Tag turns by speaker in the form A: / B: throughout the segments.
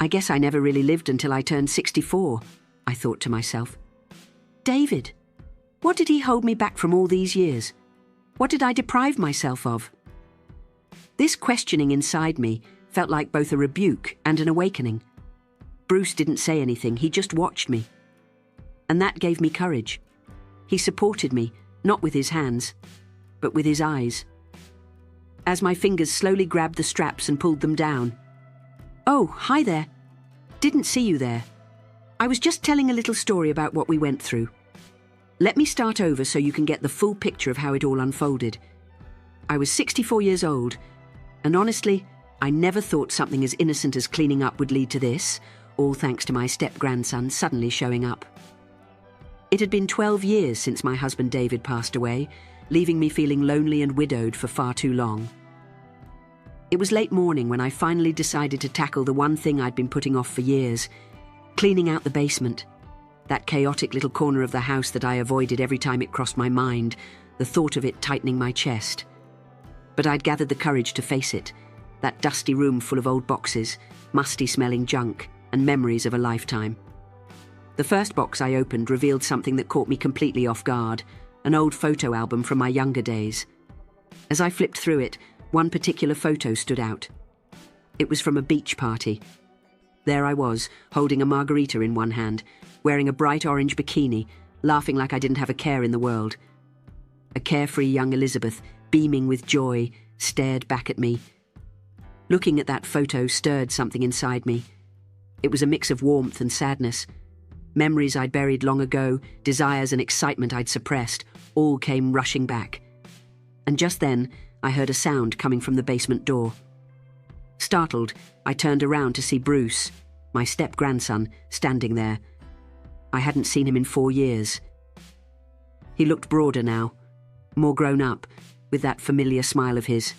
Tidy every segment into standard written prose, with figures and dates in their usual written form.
A: I guess I never really lived until I turned 64, I thought to myself. David, what did he hold me back from all these years? What did I deprive myself of? This questioning inside me felt like both a rebuke and an awakening. Bruce didn't say anything, he just watched me. And that gave me courage. He supported me, not with his hands, but with his eyes. As my fingers slowly grabbed the straps and pulled them down. Oh, hi there. Didn't see you there. I was just telling a little story about what we went through. Let me start over so you can get the full picture of how it all unfolded. I was 64 years old, and honestly, I never thought something as innocent as cleaning up would lead to this, all thanks to my step-grandson suddenly showing up. It had been 12 years since my husband David passed away, leaving me feeling lonely and widowed for far too long. It was late morning when I finally decided to tackle the one thing I'd been putting off for years, cleaning out the basement. That chaotic little corner of the house that I avoided every time it crossed my mind, the thought of it tightening my chest. But I'd gathered the courage to face it, that dusty room full of old boxes, musty-smelling junk, and memories of a lifetime. The first box I opened revealed something that caught me completely off guard, an old photo album from my younger days. As I flipped through it, one particular photo stood out. It was from a beach party. There I was, holding a margarita in one hand, wearing a bright orange bikini, laughing like I didn't have a care in the world. A carefree young Elizabeth, beaming with joy, stared back at me. Looking at that photo stirred something inside me. It was a mix of warmth and sadness. Memories I'd buried long ago, desires and excitement I'd suppressed, all came rushing back. And just then, I heard a sound coming from the basement door. Startled, I turned around to see Bruce, my step-grandson, standing there. I hadn't seen him in 4 years. He looked broader now, more grown up, with that familiar smile of his.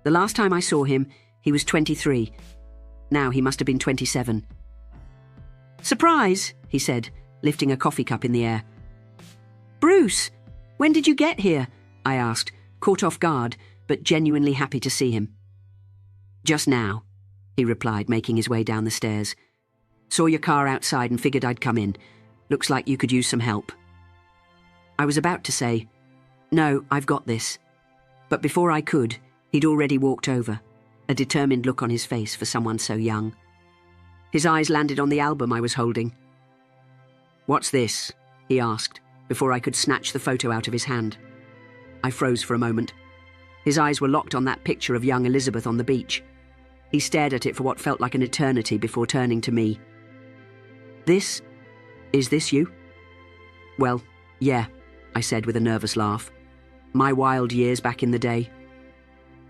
A: The last time I saw him, he was 23. Now he must have been 27. "Surprise," he said, lifting a coffee cup in the air. "Bruce, when did you get here?" I asked, caught off guard, but genuinely happy to see him. "Just now," he replied, making his way down the stairs. "Saw your car outside and figured I'd come in. Looks like you could use some help." I was about to say, "No, I've got this." But before I could, he'd already walked over, a determined look on his face for someone so young. His eyes landed on the album I was holding. "What's this?" he asked, before I could snatch the photo out of his hand. I froze for a moment. His eyes were locked on that picture of young Elizabeth on the beach. He stared at it for what felt like an eternity before turning to me. Is this you?" "Well, yeah," I said with a nervous laugh. "My wild years back in the day."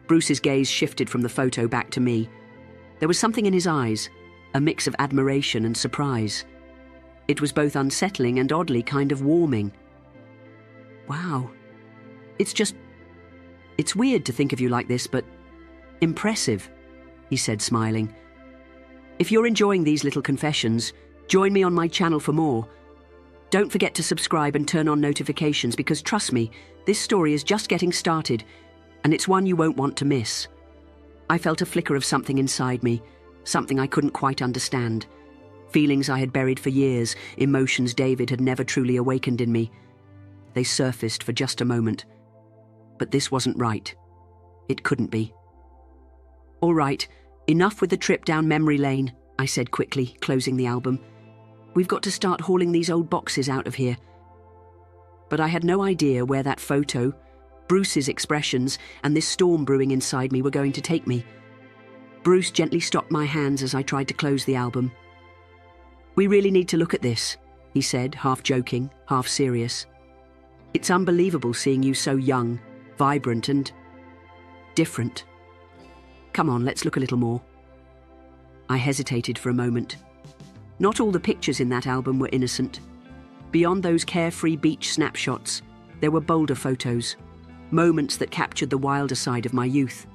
A: Bruce's gaze shifted from the photo back to me. There was something in his eyes, a mix of admiration and surprise. It was both unsettling and oddly kind of warming. "Wow. It's weird to think of you like this, but impressive," he said, smiling. "If you're enjoying these little confessions, join me on my channel for more. Don't forget to subscribe and turn on notifications because trust me, this story is just getting started, and it's one you won't want to miss." I felt a flicker of something inside me, something I couldn't quite understand. Feelings I had buried for years, emotions David had never truly awakened in me. They surfaced for just a moment. But this wasn't right. It couldn't be. "All right, enough with the trip down memory lane," I said quickly, closing the album. "We've got to start hauling these old boxes out of here." But I had no idea where that photo, Bruce's expressions, and this storm brewing inside me were going to take me. Bruce gently stopped my hands as I tried to close the album. "We really need to look at this," he said, half joking, half serious. "It's unbelievable seeing you so young, vibrant and different. Come on, let's look a little more." I hesitated for a moment. Not all the pictures in that album were innocent. Beyond those carefree beach snapshots, there were bolder photos, moments that captured the wilder side of my youth.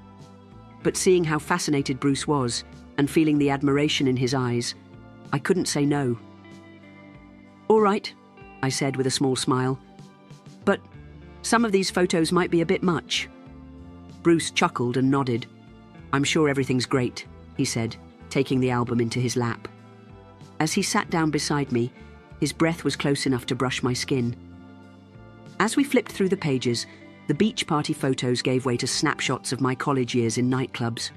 A: But seeing how fascinated Bruce was, and feeling the admiration in his eyes, I couldn't say no. "All right," I said with a small smile. "But some of these photos might be a bit much." Bruce chuckled and nodded. "I'm sure everything's great," he said, taking the album into his lap. As he sat down beside me, his breath was close enough to brush my skin. As we flipped through the pages, the beach party photos gave way to snapshots of my college years in nightclubs.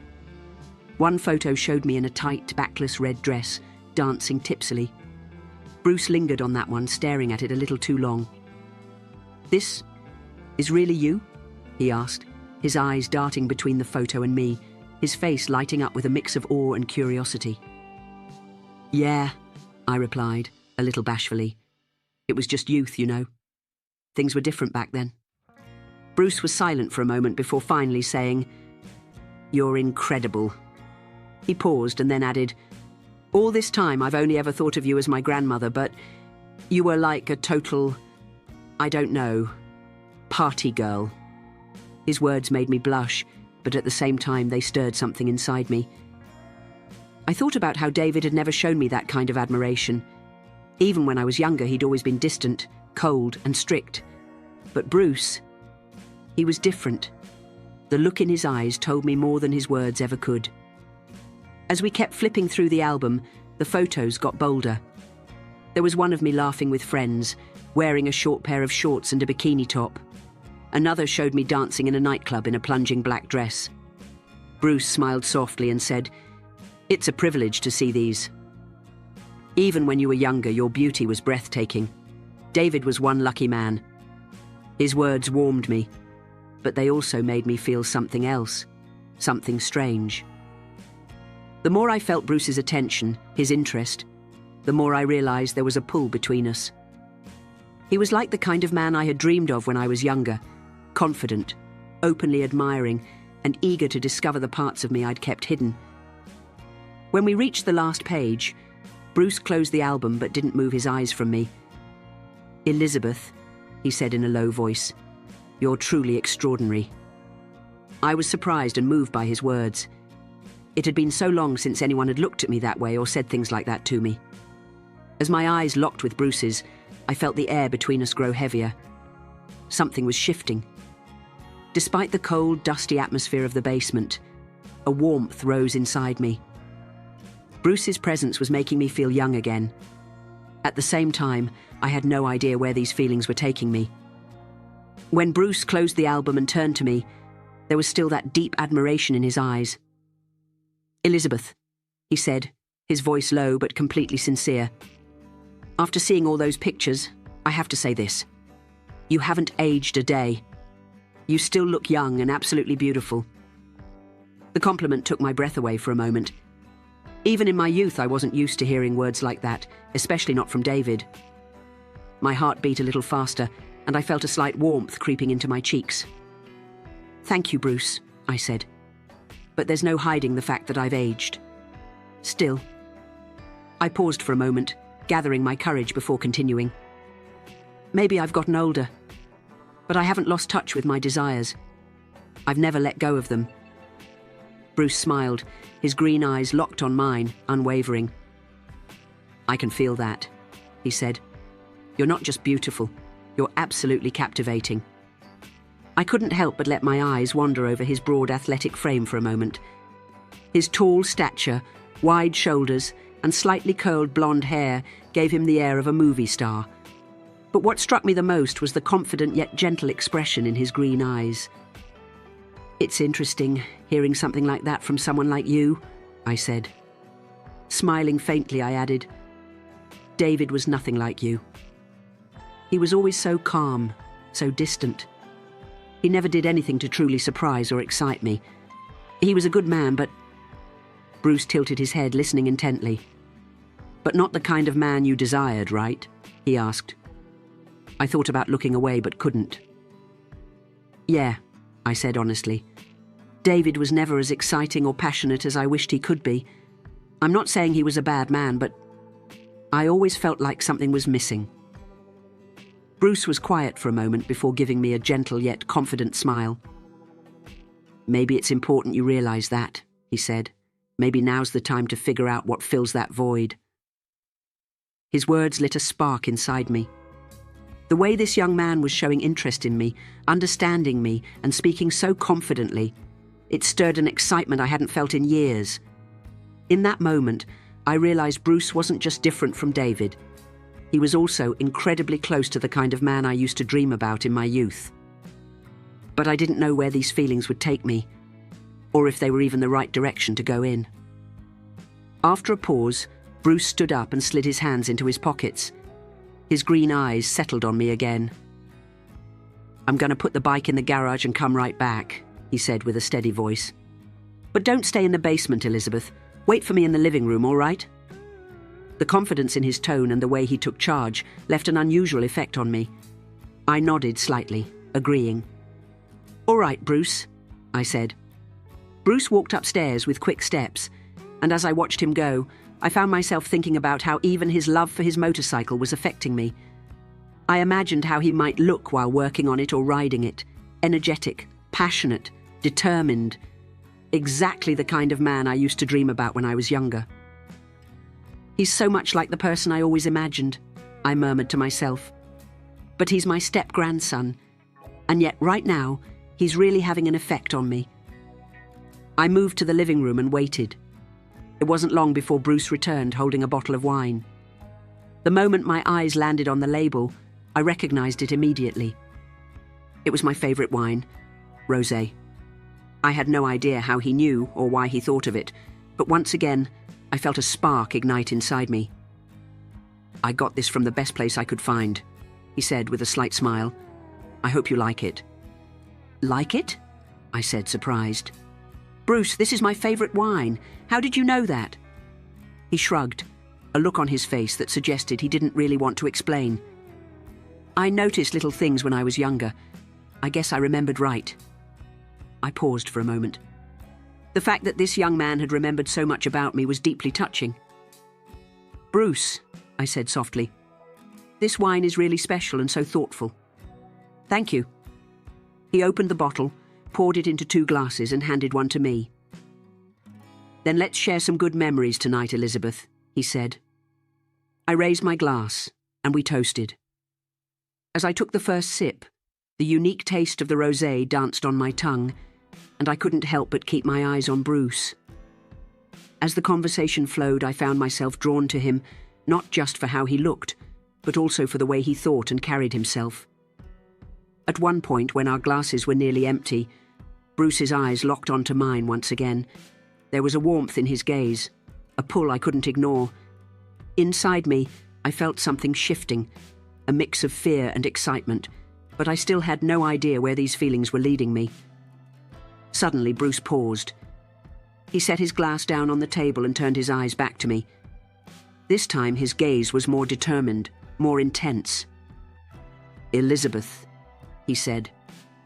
A: One photo showed me in a tight, backless red dress, dancing tipsily. Bruce lingered on that one, staring at it a little too long. "This is really you?" he asked, his eyes darting between the photo and me, his face lighting up with a mix of awe and curiosity. "Yeah," I replied, a little bashfully. "It was just youth, you know. Things were different back then." Bruce was silent for a moment before finally saying, "You're incredible." He paused and then added, "All this time I've only ever thought of you as my grandmother, but you were like a total, I don't know, party girl." His words made me blush, but at the same time they stirred something inside me. I thought about how David had never shown me that kind of admiration. Even when I was younger, he'd always been distant, cold and strict. But Bruce, he was different. The look in his eyes told me more than his words ever could. As we kept flipping through the album, the photos got bolder. There was one of me laughing with friends, wearing a short pair of shorts and a bikini top. Another showed me dancing in a nightclub in a plunging black dress. Bruce smiled softly and said, "It's a privilege to see these. Even when you were younger, your beauty was breathtaking. David was one lucky man." His words warmed me, but they also made me feel something else, something strange. The more I felt Bruce's attention, his interest, the more I realized there was a pull between us. He was like the kind of man I had dreamed of when I was younger, confident, openly admiring, and eager to discover the parts of me I'd kept hidden. When we reached the last page, Bruce closed the album but didn't move his eyes from me. "Elizabeth," he said in a low voice, "you're truly extraordinary." I was surprised and moved by his words. It had been so long since anyone had looked at me that way or said things like that to me. As my eyes locked with Bruce's, I felt the air between us grow heavier. Something was shifting. Despite the cold, dusty atmosphere of the basement, a warmth rose inside me. Bruce's presence was making me feel young again. At the same time, I had no idea where these feelings were taking me. When Bruce closed the album and turned to me, there was still that deep admiration in his eyes. "Elizabeth," he said, his voice low but completely sincere. "After seeing all those pictures, I have to say this. You haven't aged a day. You still look young and absolutely beautiful." The compliment took my breath away for a moment. Even in my youth, I wasn't used to hearing words like that, especially not from David. My heart beat a little faster, and I felt a slight warmth creeping into my cheeks. "Thank you, Bruce," I said. "But there's no hiding the fact that I've aged. Still." I paused for a moment, gathering my courage before continuing. "Maybe I've gotten older, but I haven't lost touch with my desires. I've never let go of them." Bruce smiled, his green eyes locked on mine, unwavering. "I can feel that," he said. "You're not just beautiful, you're absolutely captivating." I couldn't help but let my eyes wander over his broad athletic frame for a moment. His tall stature, wide shoulders, and slightly curled blonde hair gave him the air of a movie star. But what struck me the most was the confident yet gentle expression in his green eyes. "It's interesting, hearing something like that from someone like you," I said. Smiling faintly, I added, "David was nothing like you. He was always so calm, so distant. He never did anything to truly surprise or excite me. He was a good man, but—" Bruce tilted his head, listening intently. "But not the kind of man you desired, right?" he asked. I thought about looking away but couldn't. "Yeah," I said honestly. "David was never as exciting or passionate as I wished he could be. I'm not saying he was a bad man, but I always felt like something was missing." Bruce was quiet for a moment before giving me a gentle yet confident smile. "Maybe it's important you realize that," he said. "Maybe now's the time to figure out what fills that void." His words lit a spark inside me. The way this young man was showing interest in me, understanding me, and speaking so confidently, it stirred an excitement I hadn't felt in years. In that moment, I realized Bruce wasn't just different from David. He was also incredibly close to the kind of man I used to dream about in my youth. But I didn't know where these feelings would take me, or if they were even the right direction to go in. After a pause, Bruce stood up and slid his hands into his pockets. His green eyes settled on me again. "I'm going to put the bike in the garage and come right back," he said with a steady voice. "But don't stay in the basement, Elizabeth. Wait for me in the living room, all right?" The confidence in his tone and the way he took charge left an unusual effect on me. I nodded slightly, agreeing. "All right, Bruce," I said. Bruce walked upstairs with quick steps, and as I watched him go, I found myself thinking about how even his love for his motorcycle was affecting me. I imagined how he might look while working on it or riding it. Energetic, passionate, determined. Exactly the kind of man I used to dream about when I was younger. "He's so much like the person I always imagined," I murmured to myself. "But he's my step-grandson, and yet right now, he's really having an effect on me." I moved to the living room and waited. It wasn't long before Bruce returned holding a bottle of wine. The moment my eyes landed on the label, I recognized it immediately. It was my favorite wine, rosé. I had no idea how he knew or why he thought of it, but once again, I felt a spark ignite inside me. "I got this from the best place I could find," he said with a slight smile. "I hope you like it." "Like it?" I said, surprised. "Bruce, this is my favorite wine. How did you know that?" He shrugged, a look on his face that suggested he didn't really want to explain. "I noticed little things when I was younger. I guess I remembered right." I paused for a moment. The fact that this young man had remembered so much about me was deeply touching. "Bruce," I said softly, "this wine is really special and so thoughtful." "Thank you." He opened the bottle, poured it into 2 glasses and handed one to me. "Then let's share some good memories tonight, Elizabeth," he said. I raised my glass, and we toasted. As I took the first sip, the unique taste of the rosé danced on my tongue, and I couldn't help but keep my eyes on Bruce. As the conversation flowed, I found myself drawn to him, not just for how he looked, but also for the way he thought and carried himself. At one point, when our glasses were nearly empty, Bruce's eyes locked onto mine once again. There was a warmth in his gaze, a pull I couldn't ignore. Inside me, I felt something shifting, a mix of fear and excitement, but I still had no idea where these feelings were leading me. Suddenly, Bruce paused. He set his glass down on the table and turned his eyes back to me. This time, his gaze was more determined, more intense. "Elizabeth," he said,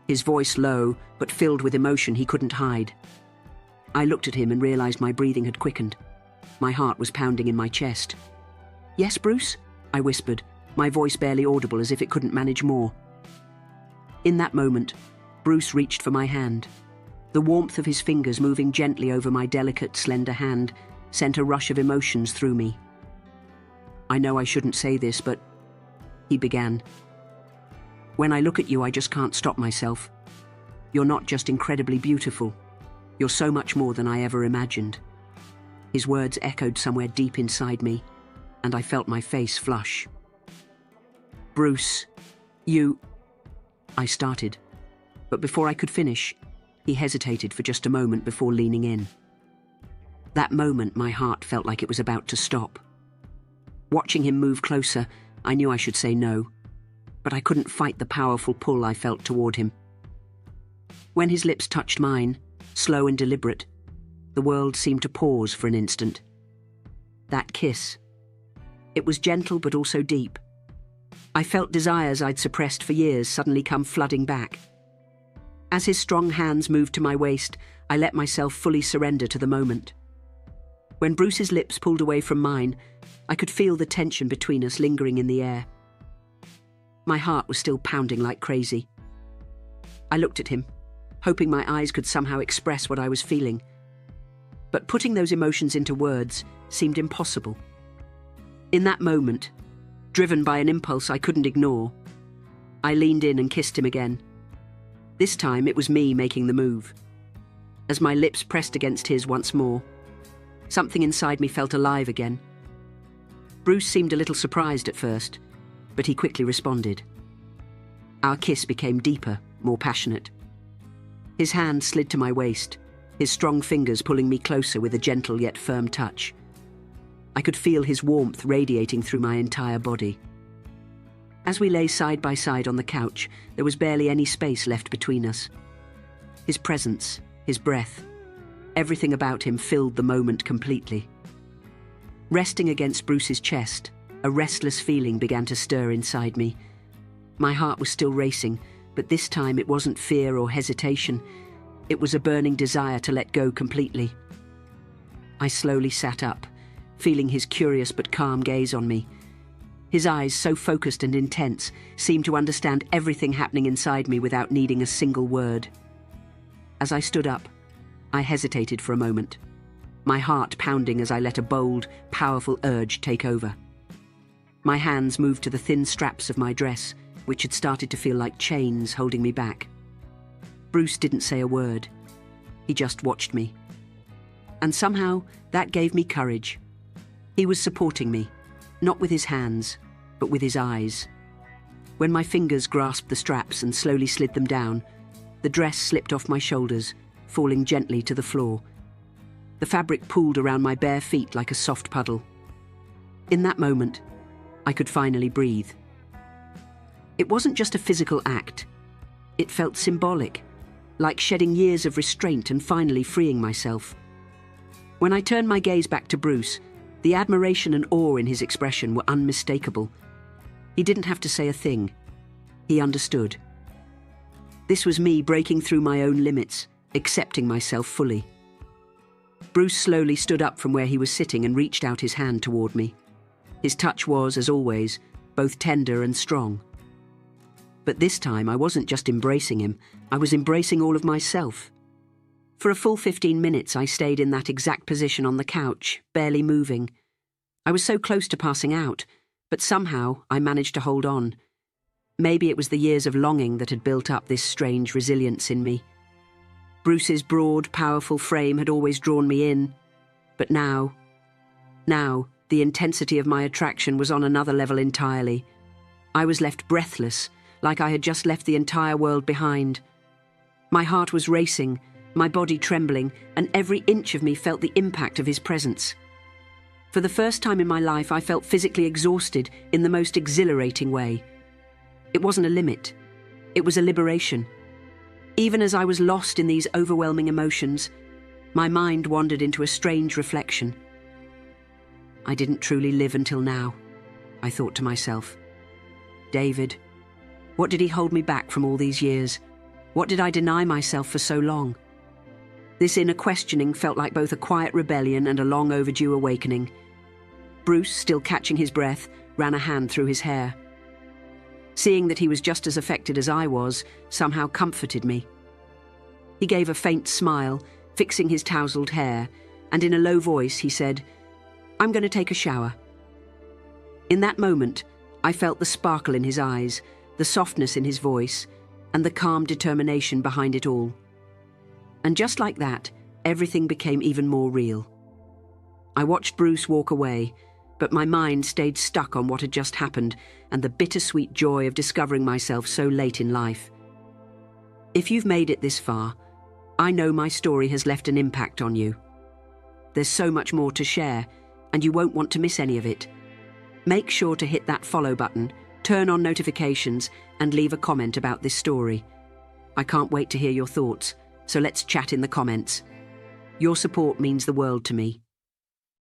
A: his voice low, but filled with emotion he couldn't hide. I looked at him and realized my breathing had quickened. My heart was pounding in my chest. "Yes, Bruce?" I whispered, my voice barely audible as if it couldn't manage more. In that moment, Bruce reached for my hand. The warmth of his fingers moving gently over my delicate, slender hand sent a rush of emotions through me. "I know I shouldn't say this, but..." he began. "When I look at you, I just can't stop myself. You're not just incredibly beautiful. You're so much more than I ever imagined." His words echoed somewhere deep inside me, and I felt my face flush. "Bruce, you..." I started, but before I could finish, he hesitated for just a moment before leaning in. That moment, my heart felt like it was about to stop. Watching him move closer, I knew I should say no, but I couldn't fight the powerful pull I felt toward him. When his lips touched mine, slow and deliberate, the world seemed to pause for an instant. That kiss. It was gentle but also deep. I felt desires I'd suppressed for years suddenly come flooding back. As his strong hands moved to my waist, I let myself fully surrender to the moment. When Bruce's lips pulled away from mine, I could feel the tension between us lingering in the air. My heart was still pounding like crazy. I looked at him, hoping my eyes could somehow express what I was feeling. But putting those emotions into words seemed impossible. In that moment, driven by an impulse I couldn't ignore, I leaned in and kissed him again. This time it was me making the move. As my lips pressed against his once more, Something inside me felt alive again. Bruce seemed a little surprised at first, but he quickly responded. Our kiss became deeper, more passionate. His hand slid to my waist, his strong fingers pulling me closer with a gentle yet firm touch. I could feel his warmth radiating through my entire body. As we lay side by side on the couch, there was barely any space left between us. His presence, his breath, everything about him filled the moment completely. Resting against Bruce's chest, a restless feeling began to stir inside me. My heart was still racing, but this time it wasn't fear or hesitation. It was a burning desire to let go completely. I slowly sat up, feeling his curious but calm gaze on me. His eyes, so focused and intense, seemed to understand everything happening inside me without needing a single word. As I stood up, I hesitated for a moment, my heart pounding as I let a bold, powerful urge take over. My hands moved to the thin straps of my dress, which had started to feel like chains holding me back. Bruce didn't say a word. He just watched me. And somehow, that gave me courage. He was supporting me, not with his hands, but with his eyes. When my fingers grasped the straps and slowly slid them down, the dress slipped off my shoulders, falling gently to the floor. The fabric pooled around my bare feet like a soft puddle. In that moment, I could finally breathe. It wasn't just a physical act. It felt symbolic, like shedding years of restraint and finally freeing myself. When I turned my gaze back to Bruce, the admiration and awe in his expression were unmistakable. He didn't have to say a thing. He understood. This was me breaking through my own limits, accepting myself fully. Bruce slowly stood up from where he was sitting and reached out his hand toward me. His touch was, as always, both tender and strong. But this time I wasn't just embracing him, I was embracing all of myself. For a full 15 minutes I stayed in that exact position on the couch, barely moving. I was so close to passing out, but somehow I managed to hold on. Maybe it was the years of longing that had built up this strange resilience in me. Bruce's broad, powerful frame had always drawn me in, but now, the intensity of my attraction was on another level entirely. I was left breathless, like I had just left the entire world behind. My heart was racing, my body trembling, and every inch of me felt the impact of his presence. For the first time in my life, I felt physically exhausted in the most exhilarating way. It wasn't a limit. It was a liberation. Even as I was lost in these overwhelming emotions, my mind wandered into a strange reflection. I didn't truly live until now, I thought to myself. David, what did he hold me back from all these years? What did I deny myself for so long? This inner questioning felt like both a quiet rebellion and a long overdue awakening. Bruce, still catching his breath, ran a hand through his hair. Seeing that he was just as affected as I was, somehow comforted me. He gave a faint smile, fixing his tousled hair, and in a low voice he said, "I'm going to take a shower." In that moment, I felt the sparkle in his eyes, the softness in his voice, and the calm determination behind it all. And just like that, everything became even more real. I watched Bruce walk away, but my mind stayed stuck on what had just happened and the bittersweet joy of discovering myself so late in life. If you've made it this far, I know my story has left an impact on you. There's so much more to share, and you won't want to miss any of it. Make sure to hit that follow button, turn on notifications, and leave a comment about this story. I can't wait to hear your thoughts, so let's chat in the comments. Your support means the world to me.